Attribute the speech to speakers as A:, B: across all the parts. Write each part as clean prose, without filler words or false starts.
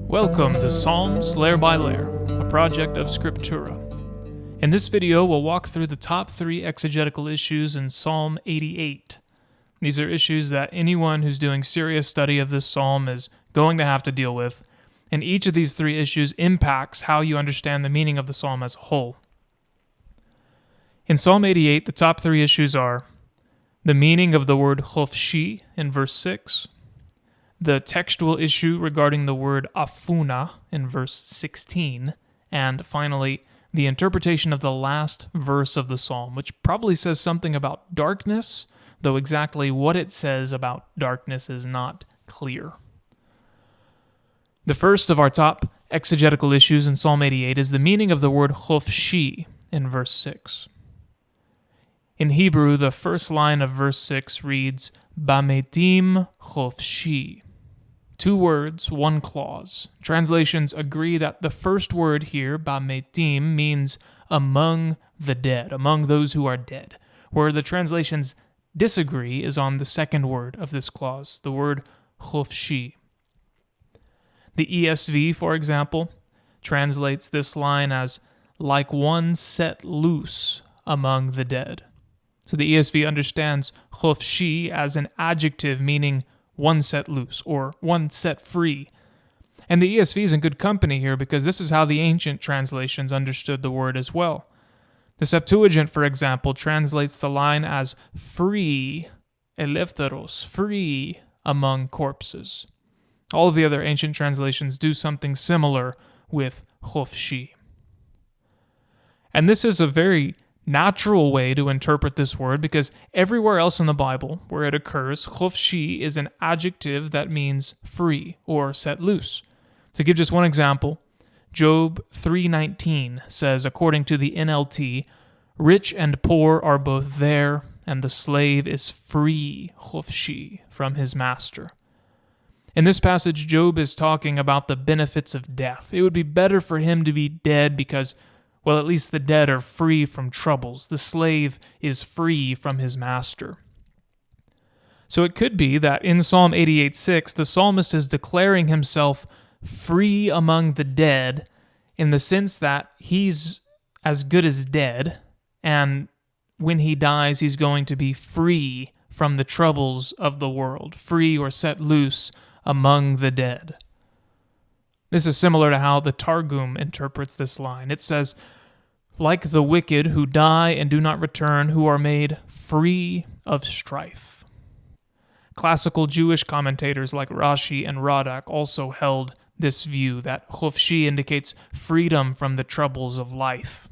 A: Welcome to Psalms Layer by Layer, a project of Scriptura. In this video, we'll walk through the top 3 exegetical issues in Psalm 88. These are issues that anyone who's doing serious study of this psalm is going to have to deal with, and each of these 3 issues impacts how you understand the meaning of the psalm as a whole. In Psalm 88, the top 3 issues are the meaning of the word xofshi in verse 6, the textual issue regarding the word afuna in verse 16, and finally, the interpretation of the last verse of the psalm, which probably says something about darkness, though exactly what it says about darkness is not clear. The first of our top exegetical issues in Psalm 88 is the meaning of the word xofshi in verse 6. In Hebrew, the first line of verse 6 reads, Bametim xofshi. 2 words, 1 clause. Translations agree that the first word here, bametim, means among the dead, among those who are dead. Where the translations disagree is on the second word of this clause, the word xofshi. The ESV, for example, translates this line as like one set loose among the dead. So the ESV understands xofshi as an adjective meaning one set loose, or one set free. And the ESV is in good company here because this is how the ancient translations understood the word as well. The Septuagint, for example, translates the line as free, eleftheros, free among corpses. All of the other ancient translations do something similar with xofshi. And this is a very natural way to interpret this word because everywhere else in the Bible where it occurs, xofshi is an adjective that means free or set loose. To give just one example, Job 3:19 says, according to the NLT, rich and poor are both there, and the slave is free, xofshi, from his master. In this passage, Job is talking about the benefits of death. It would be better for him to be dead because, well, at least the dead are free from troubles. The slave is free from his master. So it could be that in Psalm 88:6, the psalmist is declaring himself free among the dead in the sense that he's as good as dead, and when he dies, he's going to be free from the troubles of the world, free or set loose among the dead. This is similar to how the Targum interprets this line. It says, like the wicked who die and do not return, who are made free of strife. Classical Jewish commentators like Rashi and Radak also held this view that xofshi indicates freedom from the troubles of life.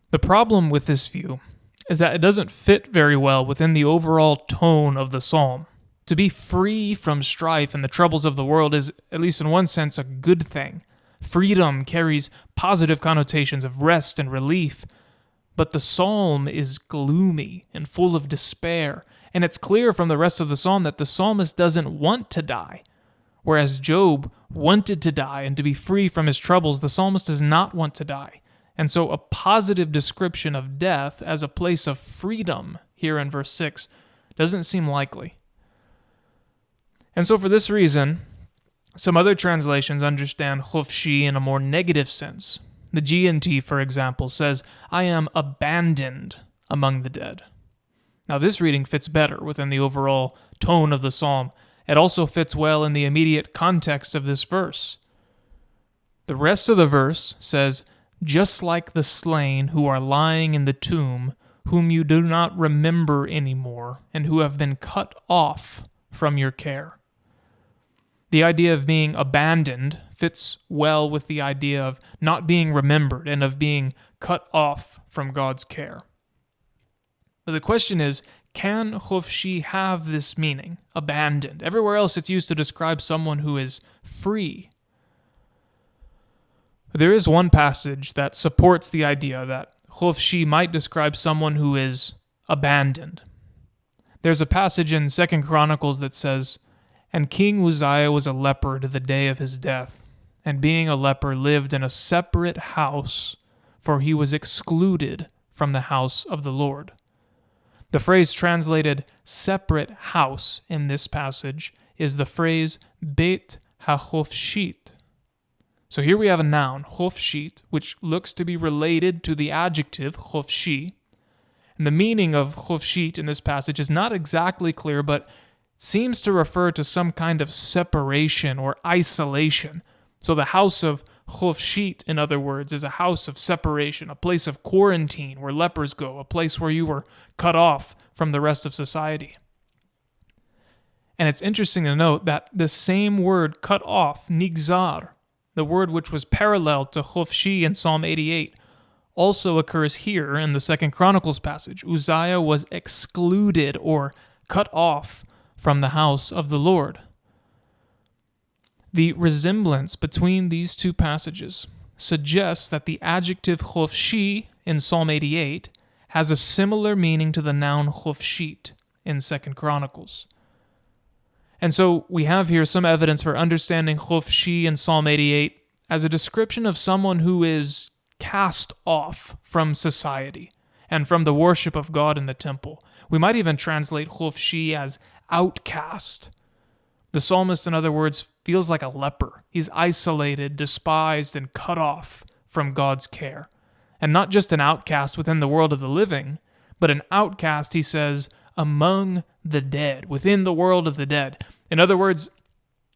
A: The problem with this view is that it doesn't fit very well within the overall tone of the psalm. To be free from strife and the troubles of the world is, at least in one sense, a good thing. Freedom carries positive connotations of rest and relief, but the psalm is gloomy and full of despair, and it's clear from the rest of the psalm that the psalmist doesn't want to die. Whereas Job wanted to die and to be free from his troubles, the psalmist does not want to die. And so a positive description of death as a place of freedom here in verse 6 doesn't seem likely. And so for this reason, some other translations understand xofshi in a more negative sense. The G&T, for example, says, I am abandoned among the dead. Now this reading fits better within the overall tone of the psalm. It also fits well in the immediate context of this verse. The rest of the verse says, just like the slain who are lying in the tomb, whom you do not remember anymore, and who have been cut off from your care. The idea of being abandoned fits well with the idea of not being remembered and of being cut off from God's care. But the question is, can xofshi have this meaning, abandoned? Everywhere else it's used to describe someone who is free. There is one passage that supports the idea that xofshi might describe someone who is abandoned. There's a passage in 2 Chronicles that says, And King Uzziah was a leper to the day of his death, and being a leper lived in a separate house, for he was excluded from the house of the Lord. The phrase translated separate house in this passage is the phrase beit hachofshit. So here we have a noun, chofshit, which looks to be related to the adjective chofshi. And the meaning of chofshit in this passage is not exactly clear, but seems to refer to some kind of separation or isolation. So the house of chofshit, in other words, is a house of separation, a place of quarantine where lepers go, a place where you were cut off from the rest of society. And it's interesting to note that the same word cut off, nigzar, the word which was parallel to chofshi in Psalm 88, also occurs here in the 2 Chronicles passage. Uzziah was excluded or cut off from the house of the Lord. The resemblance between these two passages suggests that the adjective chofshi in Psalm 88 has a similar meaning to the noun chofshit in 2 Chronicles. And so we have here some evidence for understanding chofshi in Psalm 88 as a description of someone who is cast off from society and from the worship of God in the temple. We might even translate chofshi as outcast. The psalmist, in other words, feels like a leper. He's isolated, despised, and cut off from God's care. And not just an outcast within the world of the living, but an outcast, he says, among the dead, within the world of the dead. In other words,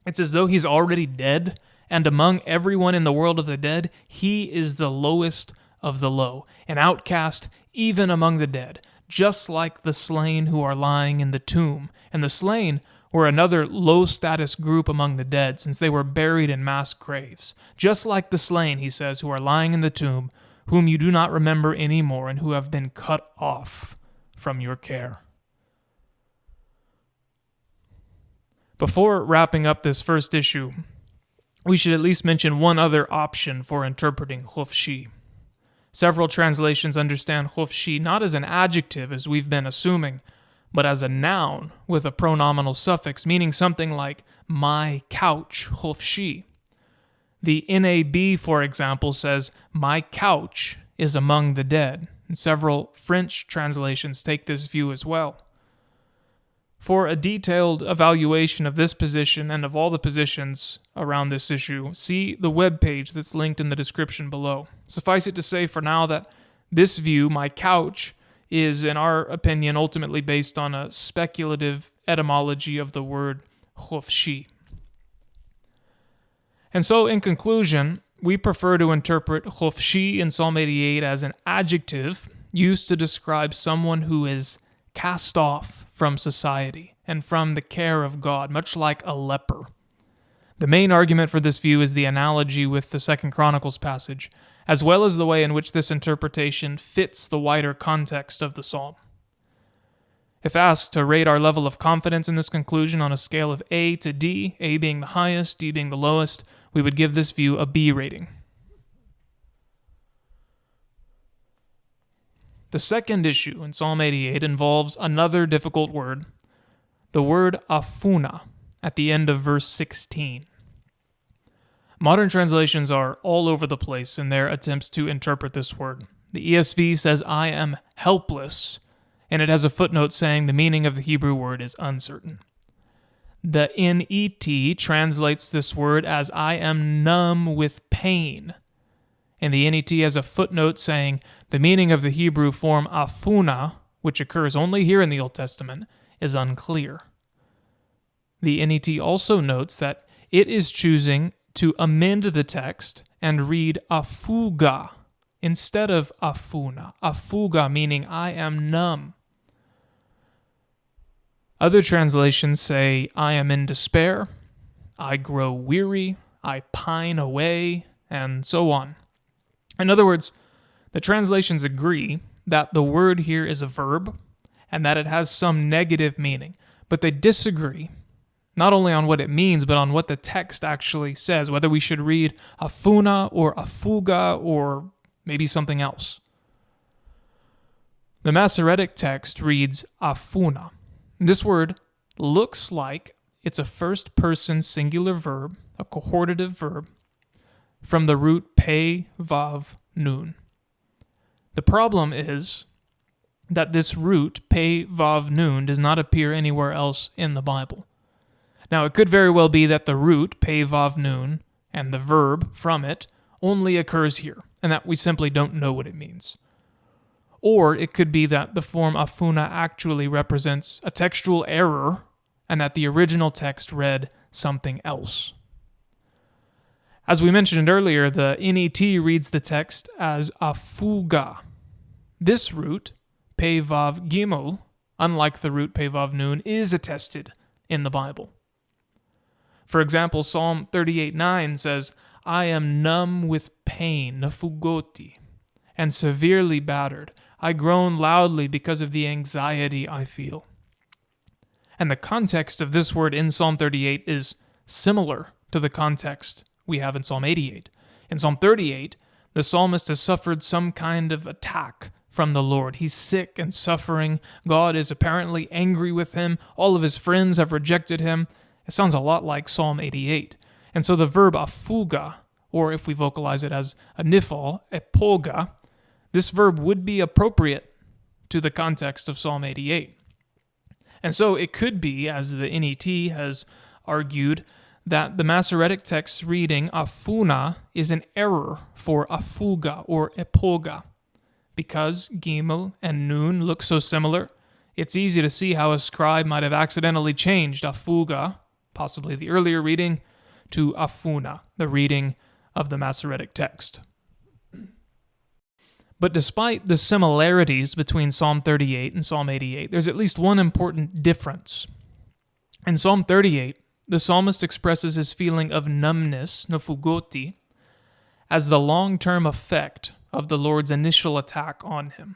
A: it's as though he's already dead, and among everyone in the world of the dead, he is the lowest of the low, an outcast even among the dead, just like the slain who are lying in the tomb. And the slain were another low-status group among the dead, since they were buried in mass graves. Just like the slain, he says, who are lying in the tomb, whom you do not remember anymore, and who have been cut off from your care. Before wrapping up this first issue, we should at least mention one other option for interpreting chofshi. Several translations understand chofshi not as an adjective, as we've been assuming, but as a noun with a pronominal suffix, meaning something like my couch chofshi. The NAB, for example, says, my couch is among the dead, and several French translations take this view as well. For a detailed evaluation of this position and of all the positions around this issue, see the webpage that's linked in the description below. Suffice it to say for now that this view, my couch, is, in our opinion, ultimately based on a speculative etymology of the word chofshi. And so, in conclusion, we prefer to interpret chofshi in Psalm 88 as an adjective used to describe someone who is cast off from society and from the care of God, much like a leper. The main argument for this view is the analogy with the 2 Chronicles passage, as well as the way in which this interpretation fits the wider context of the psalm. If asked to rate our level of confidence in this conclusion on a scale of A to D, A being the highest, D being the lowest, we would give this view a B rating. The second issue in Psalm 88 involves another difficult word, the word afuna, at the end of verse 16. Modern translations are all over the place in their attempts to interpret this word. The ESV says, I am helpless, and it has a footnote saying the meaning of the Hebrew word is uncertain. The NET translates this word as I am numb with pain, and the NET has a footnote saying the meaning of the Hebrew form afuna, which occurs only here in the Old Testament, is unclear. The NET also notes that it is choosing to amend the text and read afuga instead of afuna. Afuga meaning I am numb. Other translations say I am in despair, I grow weary, I pine away, and so on. In other words, the translations agree that the word here is a verb and that it has some negative meaning, but they disagree not only on what it means, but on what the text actually says, whether we should read afuna or afuga or maybe something else. The Masoretic text reads afuna. This word looks like it's a first-person singular verb, a cohortative verb, from the root pe, vav, nun. The problem is that this root, pe vav nun, does not appear anywhere else in the Bible. Now, it could very well be that the root, pe vav nun, and the verb from it only occurs here, and that we simply don't know what it means. Or it could be that the form afuna actually represents a textual error, and that the original text read something else. As we mentioned earlier, the NET reads the text as afuga. This root, pe vav gimel, unlike the root pe vav nun, is attested in the Bible. For example, Psalm 38:9 says, I am numb with pain, nafugoti, and severely battered. I groan loudly because of the anxiety I feel. And the context of this word in Psalm 38 is similar to the context we have in Psalm 88. In Psalm 38, the psalmist has suffered some kind of attack from the Lord. He's sick and suffering. God is apparently angry with him. All of his friends have rejected him. It sounds a lot like Psalm 88. And so the verb afuga, or if we vocalize it as a nifal, epoga, this verb would be appropriate to the context of Psalm 88. And so it could be, as the NET has argued, that the Masoretic text's reading afuna is an error for afuga or epoga. Because gimel and nun look so similar, it's easy to see how a scribe might have accidentally changed afuga, possibly the earlier reading, to afuna, the reading of the Masoretic text. But despite the similarities between Psalm 38 and Psalm 88, there's at least one important difference. In Psalm 38, the psalmist expresses his feeling of numbness, nafugoti, as the long-term effect of the Lord's initial attack on him.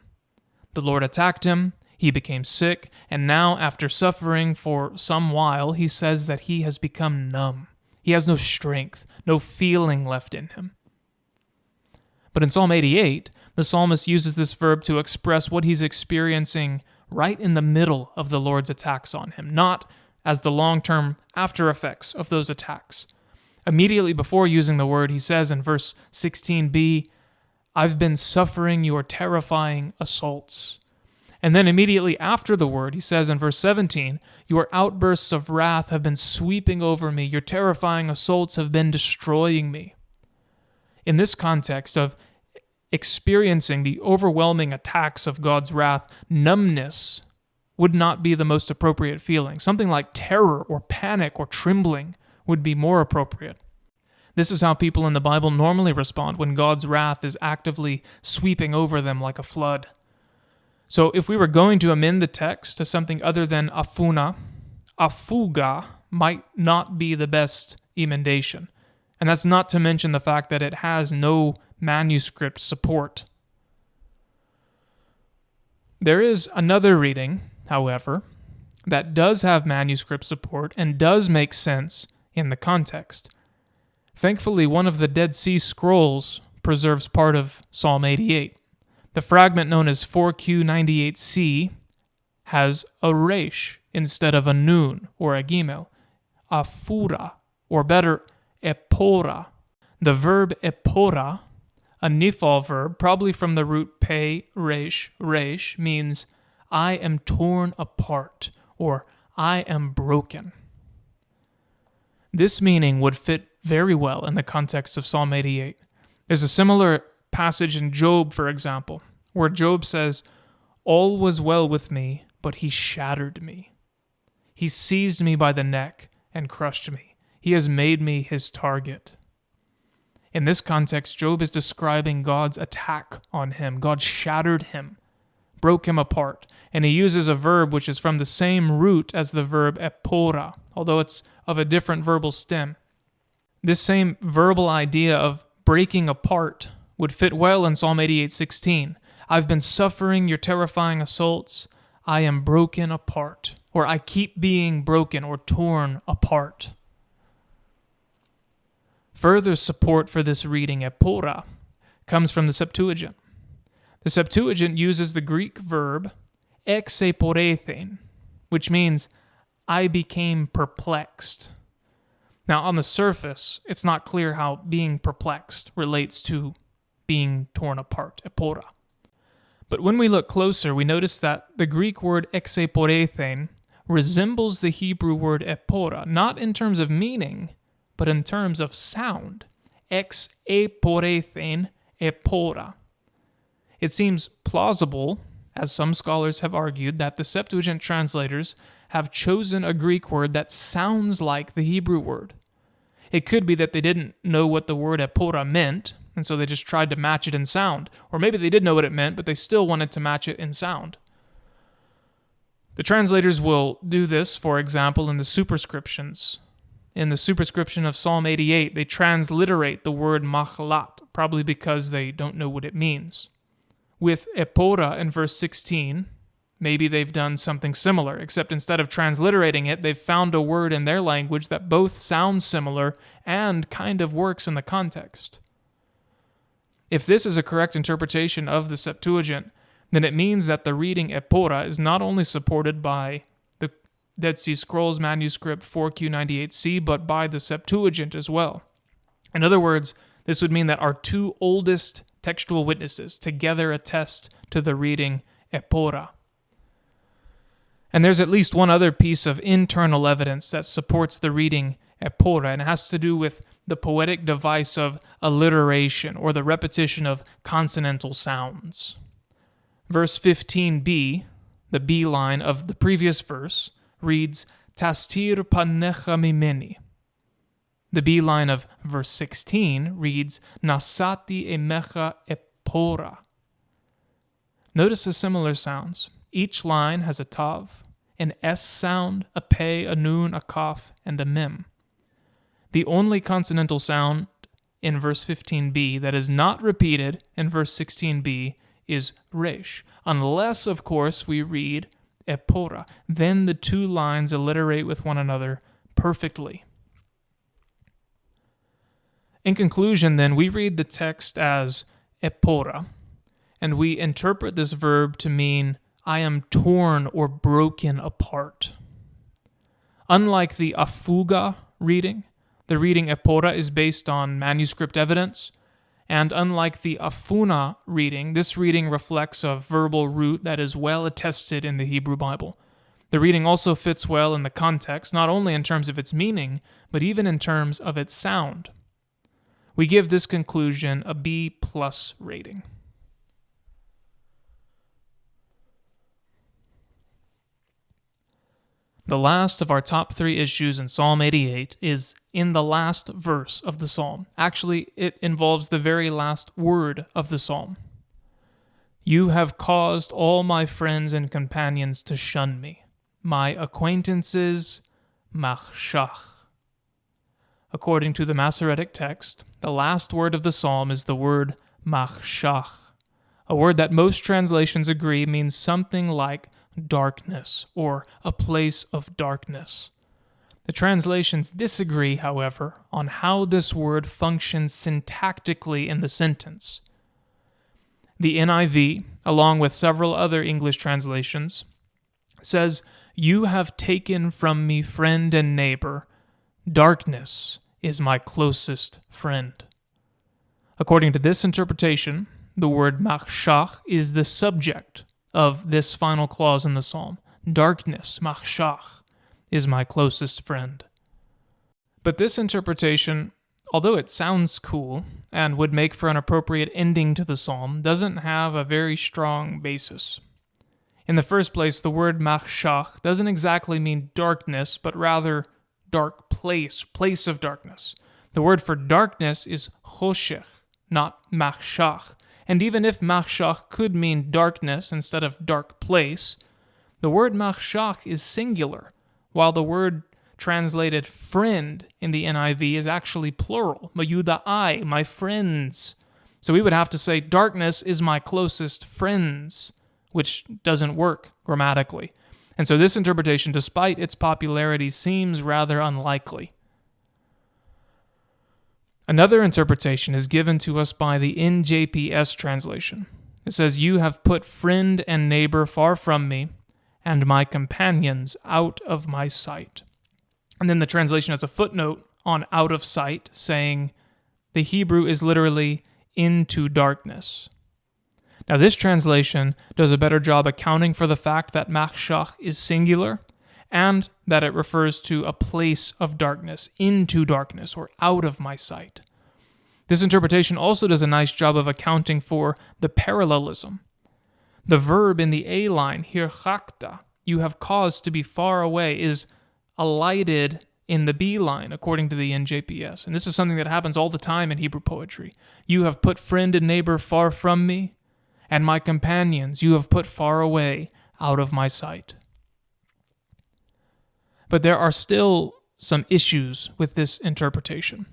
A: The Lord attacked him, he became sick, and now, after suffering for some while, he says that he has become numb. He has no strength, no feeling left in him. But in Psalm 88, the psalmist uses this verb to express what he's experiencing right in the middle of the Lord's attacks on him, not as the long-term after effects of those attacks. Immediately before using the word, he says in verse 16b, I've been suffering your terrifying assaults. And then immediately after the word, he says in verse 17, your outbursts of wrath have been sweeping over me. Your terrifying assaults have been destroying me. In this context of experiencing the overwhelming attacks of God's wrath, numbness would not be the most appropriate feeling. Something like terror or panic or trembling would be more appropriate. This is how people in the Bible normally respond when God's wrath is actively sweeping over them like a flood. So if we were going to amend the text to something other than afuna, afuga might not be the best emendation. And that's not to mention the fact that it has no manuscript support. There is another reading, however, that does have manuscript support and does make sense in the context. Thankfully, one of the Dead Sea Scrolls preserves part of Psalm 88. The fragment known as 4Q98c has a resh instead of a nun or a gimel, afura, or better, epora. The verb epora, a nifal verb, probably from the root pe, resh, means I am torn apart, or I am broken. This meaning would fit very well in the context of Psalm 88. There's a similar passage in Job, for example, where Job says, all was well with me, but he shattered me. He seized me by the neck and crushed me. He has made me his target. In this context, Job is describing God's attack on him. God shattered him, broke him apart, and he uses a verb which is from the same root as the verb epora, although it's of a different verbal stem. This same verbal idea of breaking apart would fit well in Psalm 88:16. I've been suffering your terrifying assaults. I am broken apart, or I keep being broken or torn apart. Further support for this reading, epora, comes from the Septuagint. The Septuagint uses the Greek verb exeporethen, which means I became perplexed. Now, on the surface, it's not clear how being perplexed relates to being torn apart, epora. But when we look closer, we notice that the Greek word exeporethein resembles the Hebrew word epora, not in terms of meaning, but in terms of sound. Exeporethein, epora. It seems plausible, as some scholars have argued, that the Septuagint translators have chosen a Greek word that sounds like the Hebrew word. It could be that they didn't know what the word epora meant, and so they just tried to match it in sound. Or maybe they did know what it meant, but they still wanted to match it in sound. The translators will do this, for example, in the superscriptions. In the superscription of Psalm 88, they transliterate the word machlat, probably because they don't know what it means. With epora in verse 16, maybe they've done something similar, except instead of transliterating it, they've found a word in their language that both sounds similar and kind of works in the context. If this is a correct interpretation of the Septuagint, then it means that the reading epora is not only supported by the Dead Sea Scrolls manuscript 4Q98C, but by the Septuagint as well. In other words, this would mean that our two oldest textual witnesses together attest to the reading epora. And there's at least one other piece of internal evidence that supports the reading epora, and it has to do with the poetic device of alliteration, or the repetition of consonantal sounds. Verse 15b, the B line of the previous verse, reads, Tastir panecha mimeni. The B line of verse 16 reads, Nasati emecha epora. Notice the similar sounds. Each line has a tav, an S sound, a pei, a nun, a kaf, and a mem. The only consonantal sound in verse 15b that is not repeated in verse 16b is resh, unless, of course, we read epora. Then the two lines alliterate with one another perfectly. In conclusion, then, we read the text as epora, and we interpret this verb to mean I am torn or broken apart. Unlike the afuga reading, the reading epora is based on manuscript evidence, and unlike the afuna reading, this reading reflects a verbal root that is well attested in the Hebrew Bible. The reading also fits well in the context, not only in terms of its meaning, but even in terms of its sound. We give this conclusion a B+ rating. The last of our top 3 issues in Psalm 88 is in the last verse of the psalm. Actually, it involves the very last word of the psalm. You have caused all my friends and companions to shun me, my acquaintances, machshach. According to the Masoretic text, the last word of the psalm is the word machshach, a word that most translations agree means something like darkness or a place of darkness. The translations disagree, however, on how this word functions syntactically in the sentence. The NIV, along with several other English translations, says, You have taken from me friend and neighbor. Darkness is my closest friend. According to this interpretation, the word machshach is the subject of this final clause in the psalm. Darkness, machshach, is my closest friend. But this interpretation, although it sounds cool and would make for an appropriate ending to the psalm, doesn't have a very strong basis. In the first place, the word machshach doesn't exactly mean darkness, but rather dark place, place of darkness. The word for darkness is choshech, not machshach. And even if machshach could mean darkness instead of dark place, the word machshach is singular, while the word translated friend in the NIV is actually plural, mayudai, my friends. So we would have to say darkness is my closest friends, which doesn't work grammatically. And so this interpretation, despite its popularity, seems rather unlikely. Another interpretation is given to us by the NJPS translation. It says, You have put friend and neighbor far from me, and my companions out of my sight. And then the translation has a footnote on out of sight, saying the Hebrew is literally into darkness. Now, this translation does a better job accounting for the fact that machshach is singular and that it refers to a place of darkness, into darkness, or out of my sight. This interpretation also does a nice job of accounting for the parallelism. The verb in the A line, hirchakta, you have caused to be far away, is alighted in the B line, according to the NJPS. And this is something that happens all the time in Hebrew poetry. You have put friend and neighbor far from me, and my companions you have put far away out of my sight. But there are still some issues with this interpretation.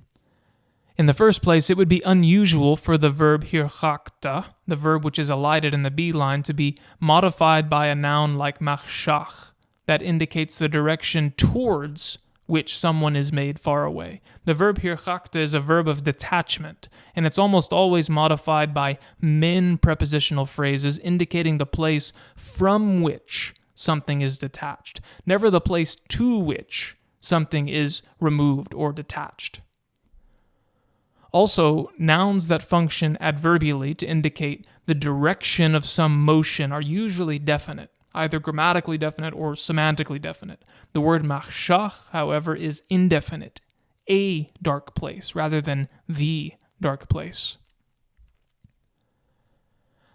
A: In the first place, it would be unusual for the verb hirchakta, the verb which is alighted in the B line, to be modified by a noun like machshach, that indicates the direction towards which someone is made far away. The verb hirchakta is a verb of detachment, and it's almost always modified by min prepositional phrases indicating the place from which something is detached, never the place to which something is removed or detached. Also, nouns that function adverbially to indicate the direction of some motion are usually definite, either grammatically definite or semantically definite. The word machshach, however, is indefinite, a dark place, rather than the dark place.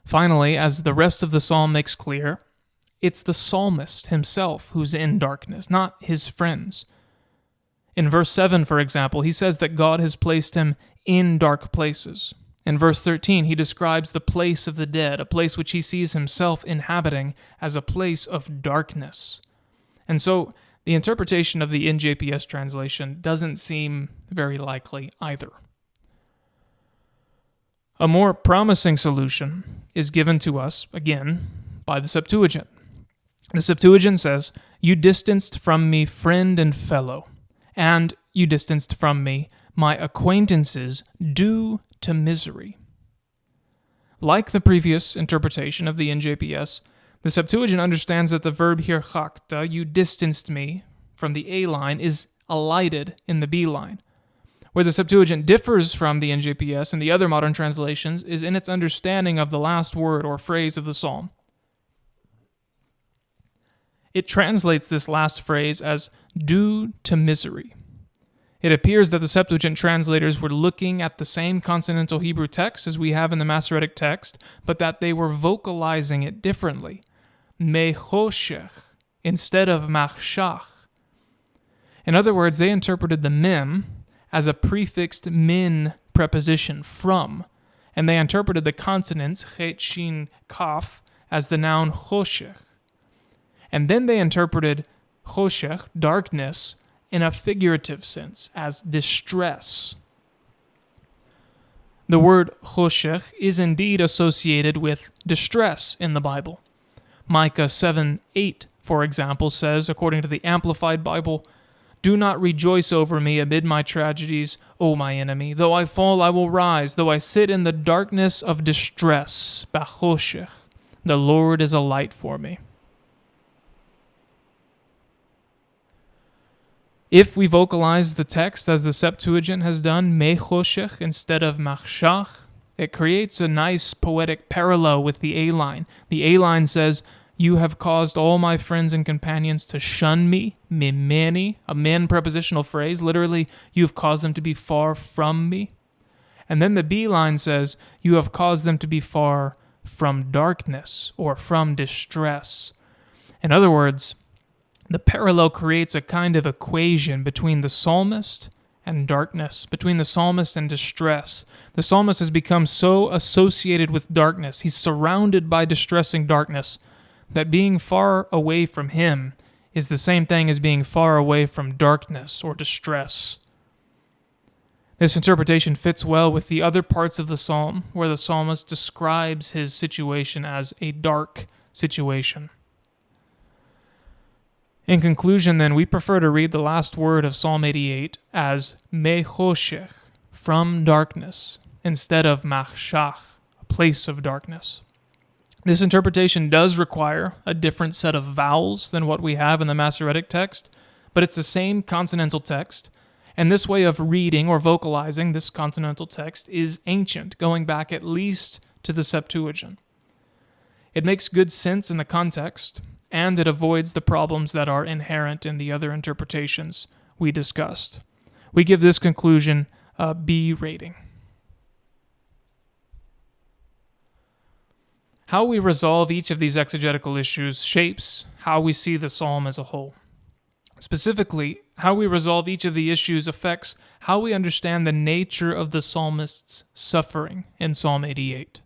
A: Finally, as the rest of the psalm makes clear, it's the psalmist himself who's in darkness, not his friends. In verse 7, for example, he says that God has placed him in dark places. In verse 13, he describes the place of the dead, a place which he sees himself inhabiting as a place of darkness. And so, the interpretation of the NJPS translation doesn't seem very likely either. A more promising solution is given to us, again, by the Septuagint. The Septuagint says, "You distanced from me friend and fellow, and you distanced from me my acquaintances due to misery." Like the previous interpretation of the NJPS, the Septuagint understands that the verb hirchakta, you distanced me, from the A line, is alighted in the B line. Where the Septuagint differs from the NJPS and the other modern translations is in its understanding of the last word or phrase of the psalm. It translates this last phrase as due to misery. It appears that the Septuagint translators were looking at the same consonantal Hebrew text as we have in the Masoretic text, but that they were vocalizing it differently. Mechoshech instead of machshach. In other words, they interpreted the mem as a prefixed min preposition, from, and they interpreted the consonants chet, shin, kaf as the noun choshech. And then they interpreted choshech, darkness, in a figurative sense, as distress. The word choshech is indeed associated with distress in the Bible. Micah 7:8, for example, says, according to the Amplified Bible, "Do not rejoice over me amid my tragedies, O my enemy. Though I fall, I will rise. Though I sit in the darkness of distress, bachoshech, the Lord is a light for me." If we vocalize the text as the Septuagint has done, mechoshech instead of machshach, it creates a nice poetic parallel with the A line. The A line says, "You have caused all my friends and companions to shun me," mimeni, a min prepositional phrase. Literally, you have caused them to be far from me. And then the B line says, "You have caused them to be far from darkness," or from distress. In other words, the parallel creates a kind of equation between the psalmist and darkness, between the psalmist and distress. The psalmist has become so associated with darkness, he's surrounded by distressing darkness, that being far away from him is the same thing as being far away from darkness or distress. This interpretation fits well with the other parts of the psalm, where the psalmist describes his situation as a dark situation. In conclusion, then, we prefer to read the last word of Psalm 88 as mechoshech, from darkness, instead of machshach, a place of darkness. This interpretation does require a different set of vowels than what we have in the Masoretic text, but it's the same consonantal text, and this way of reading or vocalizing this consonantal text is ancient, going back at least to the Septuagint. It makes good sense in the context, and it avoids the problems that are inherent in the other interpretations we discussed. We give this conclusion a B rating. How we resolve each of these exegetical issues shapes how we see the psalm as a whole. Specifically, how we resolve each of the issues affects how we understand the nature of the psalmist's suffering in Psalm 88.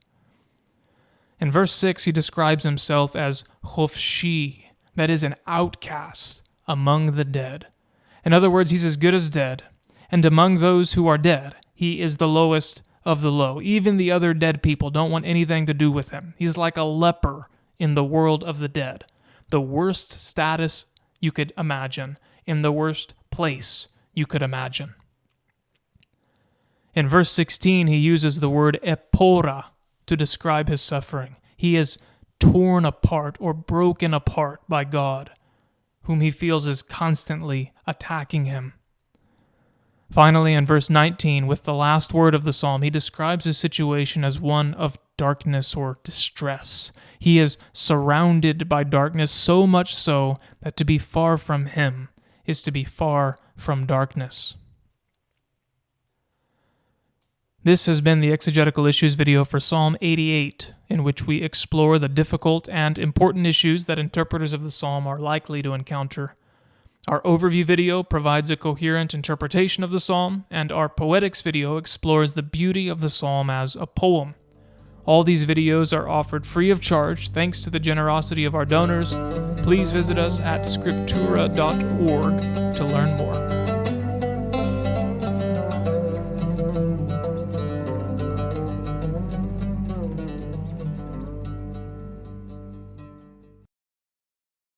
A: In verse 6, he describes himself as xofshi, that is, an outcast among the dead. In other words, he's as good as dead, and among those who are dead, he is the lowest of the low. Even the other dead people don't want anything to do with him. He's like a leper in the world of the dead. The worst status you could imagine, in the worst place you could imagine. In verse 16, he uses the word epora to describe his suffering. He is torn apart or broken apart by God, whom he feels is constantly attacking him. Finally, in verse 19, with the last word of the psalm, he describes his situation as one of darkness or distress. He is surrounded by darkness, so much so that to be far from him is to be far from darkness. This has been the Exegetical Issues video for Psalm 88, in which we explore the difficult and important issues that interpreters of the psalm are likely to encounter. Our overview video provides a coherent interpretation of the psalm, and our poetics video explores the beauty of the psalm as a poem. All these videos are offered free of charge thanks to the generosity of our donors. Please visit us at scriptura.org to learn more.